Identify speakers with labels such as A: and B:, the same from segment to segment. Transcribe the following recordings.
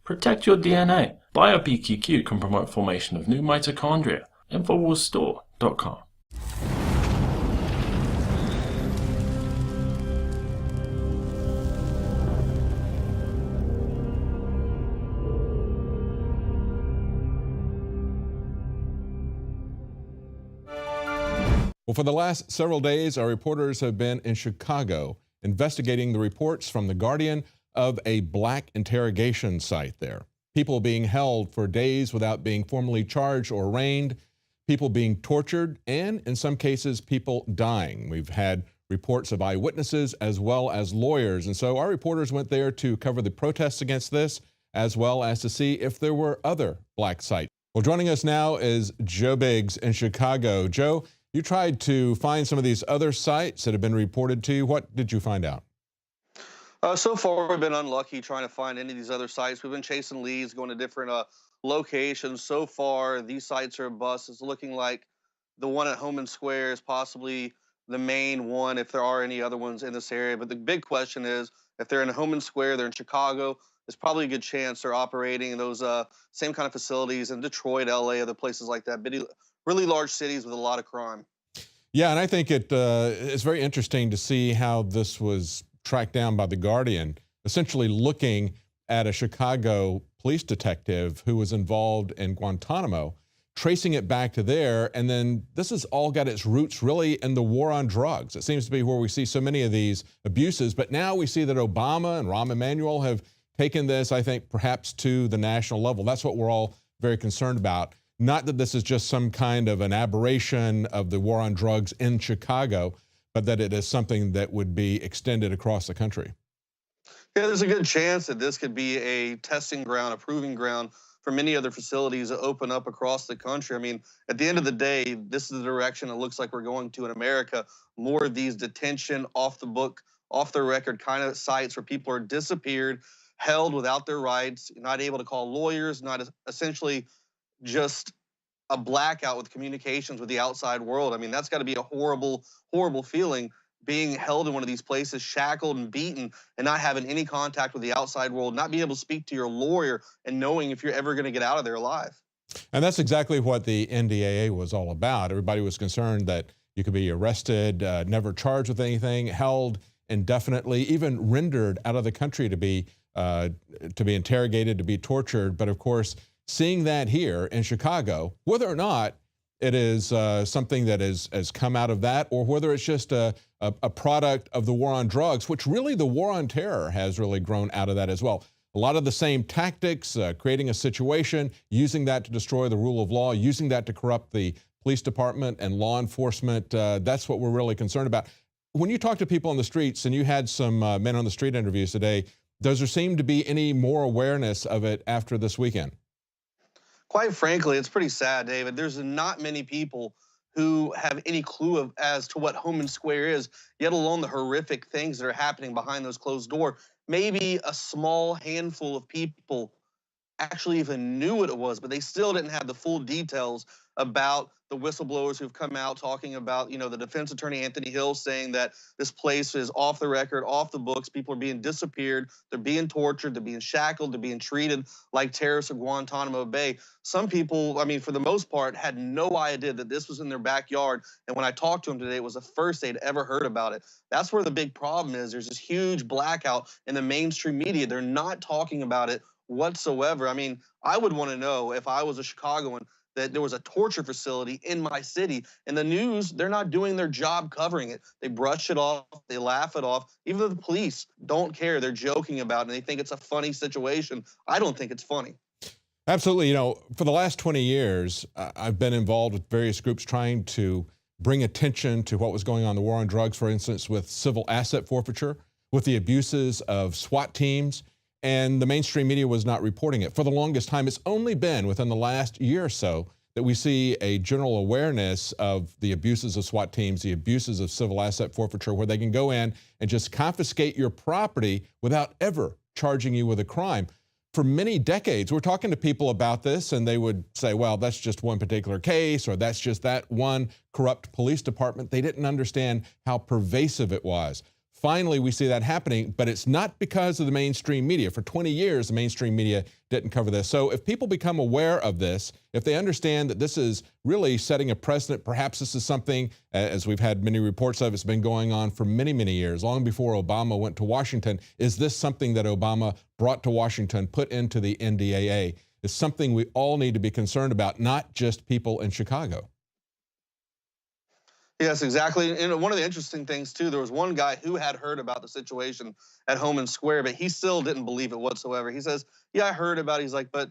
A: Protect your DNA. BioPQQ can promote formation of new mitochondria. Infowarsstore.com.
B: Well, for the last several days, our reporters have been in Chicago investigating the reports from The Guardian of a black interrogation site there. People being held for days without being formally charged or arraigned, people being tortured, and in some cases, people dying. We've had reports of eyewitnesses as well as lawyers. And so our reporters went there to cover the protests against this, as well as to see if there were other black sites. Well, joining us now is Joe Biggs in Chicago. Joe, you tried to find some of these other sites that have been reported to you. What did you find out?
C: So far, we've been unlucky trying to find any of these other sites. We've been chasing leads, going to different locations. So far, these sites are a bust. It's looking like the one at Homan Square is possibly the main one, if there are any other ones in this area. But the big question is, if they're in Homan Square, they're in Chicago, there's probably a good chance they're operating in those same kind of facilities in Detroit, LA, other places like that. Really large cities with a lot of crime.
B: Yeah, and I think it's very interesting to see how this was tracked down by The Guardian, essentially looking at a Chicago police detective who was involved in Guantanamo, tracing it back to there, and then this has all got its roots really in the war on drugs. It seems to be where we see so many of these abuses, but now we see that Obama and Rahm Emanuel have taken this, I think, perhaps to the national level. That's what we're all very concerned about. Not that this is just some kind of an aberration of the war on drugs in Chicago, but that it is something that would be extended across the country.
C: Yeah, there's a good chance that this could be a testing ground, a proving ground for many other facilities that open up across the country. I mean, at the end of the day, this is the direction it looks like we're going to in America. More of these detention, off the book, off the record kind of sites where people are disappeared, held without their rights, not able to call lawyers, not essentially just a blackout with communications with the outside world. I mean, that's got to be a horrible, horrible feeling, being held in one of these places, shackled and beaten, and not having any contact with the outside world, not being able to speak to your lawyer and knowing if you're ever going to get out of there alive.
B: And that's exactly what the NDAA was all about. Everybody was concerned that you could be arrested, never charged with anything, held indefinitely, even rendered out of the country to be interrogated, to be tortured. But of course, seeing that here in Chicago, whether or not it is something that has come out of that, or whether it's just a product of the war on drugs, which really the war on terror has really grown out of that as well. A lot of the same tactics, creating a situation, using that to destroy the rule of law, using that to corrupt the police department and law enforcement. That's what we're really concerned about. When you talk to people on the streets, and you had some men on the street interviews today, does there seem to be any more awareness of it after this weekend?
C: Quite frankly, it's pretty sad, David. There's not many people who have any clue as to what Homan Square is, yet alone the horrific things that are happening behind those closed doors. Maybe a small handful of people actually even knew what it was, but they still didn't have the full details about the whistleblowers who've come out talking about, the defense attorney Anthony Hill saying that this place is off the record, off the books. People are being disappeared, they're being tortured, they're being shackled, they're being treated like terrorists of Guantanamo Bay. Some people, I mean, for the most part, had no idea that this was in their backyard. And when I talked to them today, it was the first they'd ever heard about it. That's where the big problem is. There's this huge blackout in the mainstream media. They're not talking about it whatsoever. I mean, I would want to know, if I was a Chicagoan, that there was a torture facility in my city. And the news, they're not doing their job covering it. They brush it off, they laugh it off. Even the police don't care. They're joking about it, and they think it's a funny situation. I don't think it's funny.
B: Absolutely. For the last 20 years, I've been involved with various groups trying to bring attention to what was going on in the war on drugs, for instance, with civil asset forfeiture, with the abuses of SWAT teams, and the mainstream media was not reporting it. For the longest time, it's only been within the last year or so that we see a general awareness of the abuses of SWAT teams, the abuses of civil asset forfeiture, where they can go in and just confiscate your property without ever charging you with a crime. For many decades, we're talking to people about this, and they would say, well, that's just one particular case, or that's just that one corrupt police department. They didn't understand how pervasive it was. finally we see that happening, but it's not because of the mainstream media. For 20 years, the mainstream media didn't cover this. So if people become aware of this, if they understand that this is really setting a precedent, perhaps this is something, as we've had many reports of, it's been going on for many, many years, long before Obama went to Washington. Is this something that Obama brought to Washington, put into the NDAA? It's something we all need to be concerned about, not just people in Chicago.
C: Yes, exactly. And one of the interesting things, too, there was one guy who had heard about the situation at Homan Square, but he still didn't believe it whatsoever. He says, yeah, I heard about it. He's like, but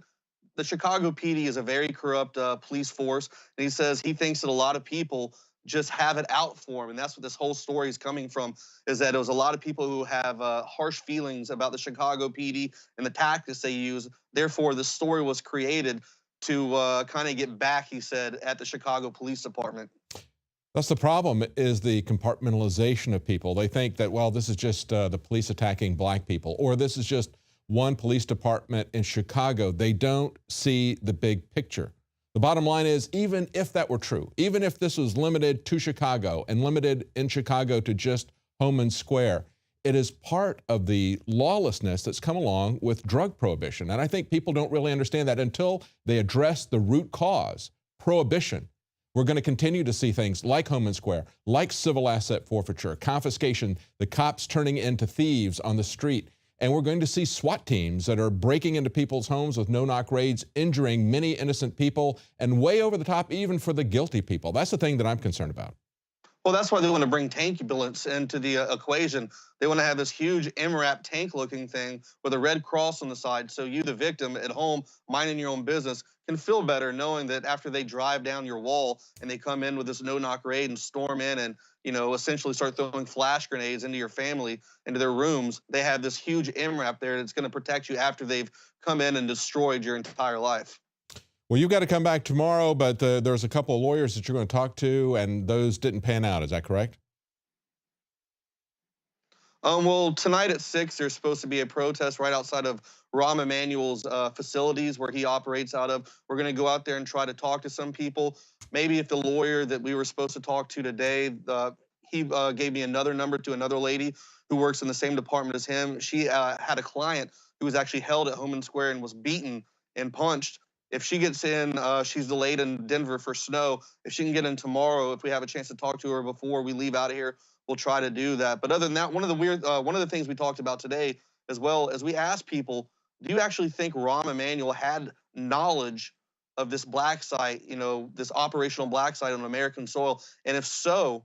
C: the Chicago PD is a very corrupt police force. And he says he thinks that a lot of people just have it out for him. And that's what this whole story is coming from, is that it was a lot of people who have harsh feelings about the Chicago PD and the tactics they use. Therefore, the story was created to kind of get back, he said, at the Chicago Police Department.
B: That's the problem, is the compartmentalization of people. They think that, well, this is just the police attacking black people, or this is just one police department in Chicago. They don't see the big picture. The bottom line is, even if that were true, even if this was limited to Chicago and limited in Chicago to just Homan Square, it is part of the lawlessness that's come along with drug prohibition. And I think people don't really understand that until they address the root cause, prohibition. We're going to continue to see things like Homan Square, like civil asset forfeiture, confiscation, the cops turning into thieves on the street. And we're going to see SWAT teams that are breaking into people's homes with no-knock raids, injuring many innocent people, and way over the top even for the guilty people. That's the thing that I'm concerned about.
C: Well, that's why they want to bring tank ambulance into the equation. They want to have this huge MRAP tank-looking thing with a red cross on the side, so you, the victim, at home, minding your own business, can feel better knowing that after they drive down your wall and they come in with this no-knock raid and storm in and, you know, essentially start throwing flash grenades into your family, into their rooms, they have this huge MRAP there that's going to protect you after they've come in and destroyed your entire life.
B: Well, you've got to come back tomorrow, but there's a couple of lawyers that you're going to talk to, and those didn't pan out. Is that correct?
C: Well, tonight at 6, there's supposed to be a protest right outside of Rahm Emanuel's facilities where he operates out of. We're going to go out there and try to talk to some people. Maybe if the lawyer that we were supposed to talk to today, he gave me another number to another lady who works in the same department as him. She had a client who was actually held at Homan Square and was beaten and punched. If she gets in, she's delayed in Denver for snow. If she can get in tomorrow, if we have a chance to talk to her before we leave out of here, we'll try to do that. But other than that, one of the things we talked about today, as well as we asked people, do you actually think Rahm Emanuel had knowledge of this Blacksite, you know, this operational Blacksite on American soil? And if so,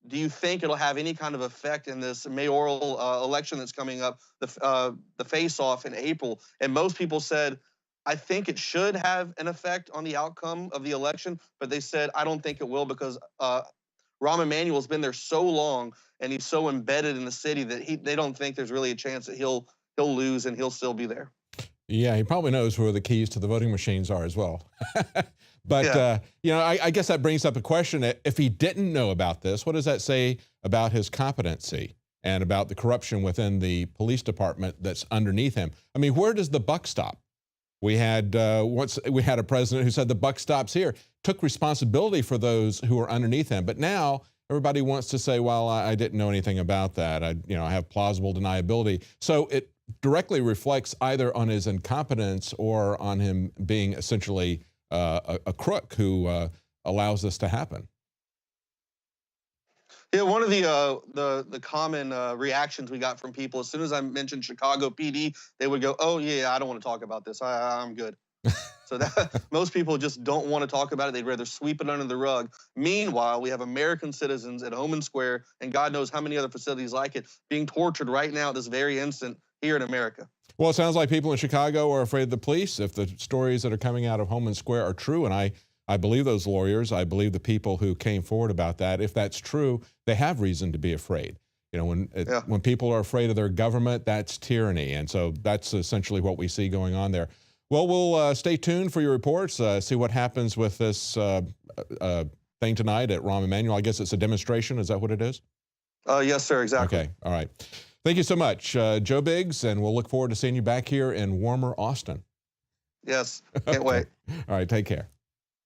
C: do you think it'll have any kind of effect in this mayoral election that's coming up, the face-off in April? And most people said, I think it should have an effect on the outcome of the election, but they said, I don't think it will, because Rahm Emanuel's been there so long and he's so embedded in the city that they don't think there's really a chance that he'll lose and he'll still be there.
B: Yeah, he probably knows where the keys to the voting machines are as well. But,
C: Yeah.
B: You know, I guess that brings up a question. If he didn't know about this, what does that say about his competency and about the corruption within the police department that's underneath him? I mean, where does the buck stop? We had once we had a president who said the buck stops here, took responsibility for those who are underneath him. But now everybody wants to say, well, I didn't know anything about that. I have plausible deniability. So it directly reflects either on his incompetence or on him being essentially a crook who allows this to happen.
C: Yeah, one of the common reactions we got from people, as soon as I mentioned Chicago PD, they would go, oh, yeah, I don't want to talk about this. I'm good. So that most people just don't want to talk about it. They'd rather sweep it under the rug. Meanwhile, we have American citizens at Homan Square, and God knows how many other facilities like it, being tortured right now at this very instant here in America.
B: Well, it sounds like people in Chicago are afraid of the police. If the stories that are coming out of Homan Square are true, and I believe those lawyers, I believe the people who came forward about that, if that's true, they have reason to be afraid. You know, when people are afraid of their government, that's tyranny. And so that's essentially what we see going on there. Well, we'll stay tuned for your reports, see what happens with this thing tonight at Rahm Emanuel. I guess it's a demonstration. Is that what it is?
C: Yes, sir, exactly.
B: Okay, all right. Thank you so much, Joe Biggs, and we'll look forward to seeing you back here in warmer Austin.
C: Yes, can't wait.
B: All right, take care.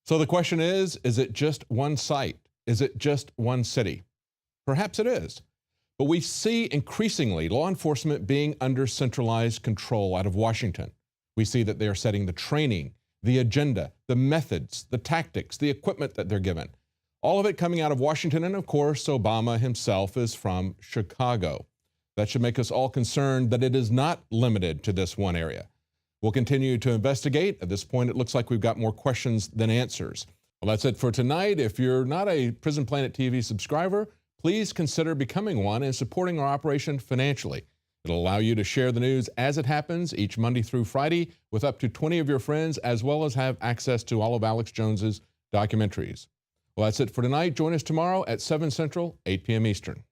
B: So the question is it just one site? Is it just one city? Perhaps it is. But we see increasingly law enforcement being under centralized control out of Washington. We see that they are setting the training, the agenda, the methods, the tactics, the equipment that they're given. All of it coming out of Washington, and of course, Obama himself is from Chicago. That should make us all concerned that it is not limited to this one area. We'll continue to investigate. At this point, it looks like we've got more questions than answers. Well, that's it for tonight. If you're not a Prison Planet TV subscriber, please consider becoming one and supporting our operation financially. It'll allow you to share the news as it happens each Monday through Friday with up to 20 of your friends, as well as have access to all of Alex Jones's documentaries. Well, that's it for tonight. Join us tomorrow at 7 Central, 8 p.m. Eastern.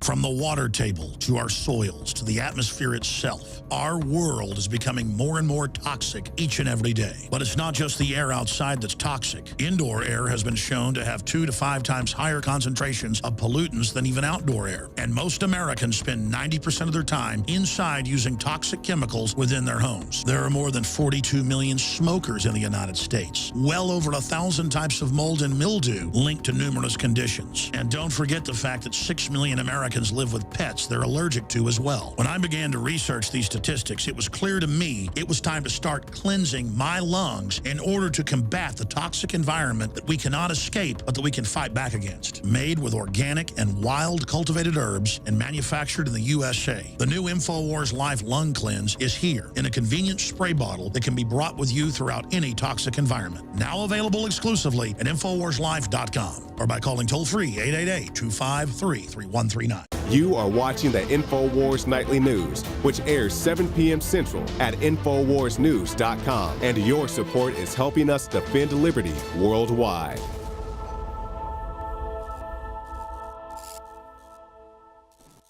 D: From the water table to our soils to the atmosphere itself, our world is becoming more and more toxic each and every day. But it's not just the air outside that's toxic. Indoor air has been shown to have 2 to 5 times higher concentrations of pollutants than even outdoor air. And most Americans spend 90% of their time inside using toxic chemicals within their homes. There are more than 42 million smokers in the United States. Well over 1,000 types of mold and mildew linked to numerous conditions. And don't forget the fact that 6 million Americans live with pets they're allergic to as well. When I began to research these statistics, it was clear to me it was time to start cleansing my lungs in order to combat the toxic environment that we cannot escape, but that we can fight back against. Made with organic and wild cultivated herbs and manufactured in the USA, the new Infowars Life Lung Cleanse is here in a convenient spray bottle that can be brought with you throughout any toxic environment. Now available exclusively at InfowarsLife.com or by calling toll-free 888-253-3139.
E: You are watching the Infowars Nightly News, which airs 7 p.m. Central at InfowarsNews.com. And your support is helping us defend liberty worldwide.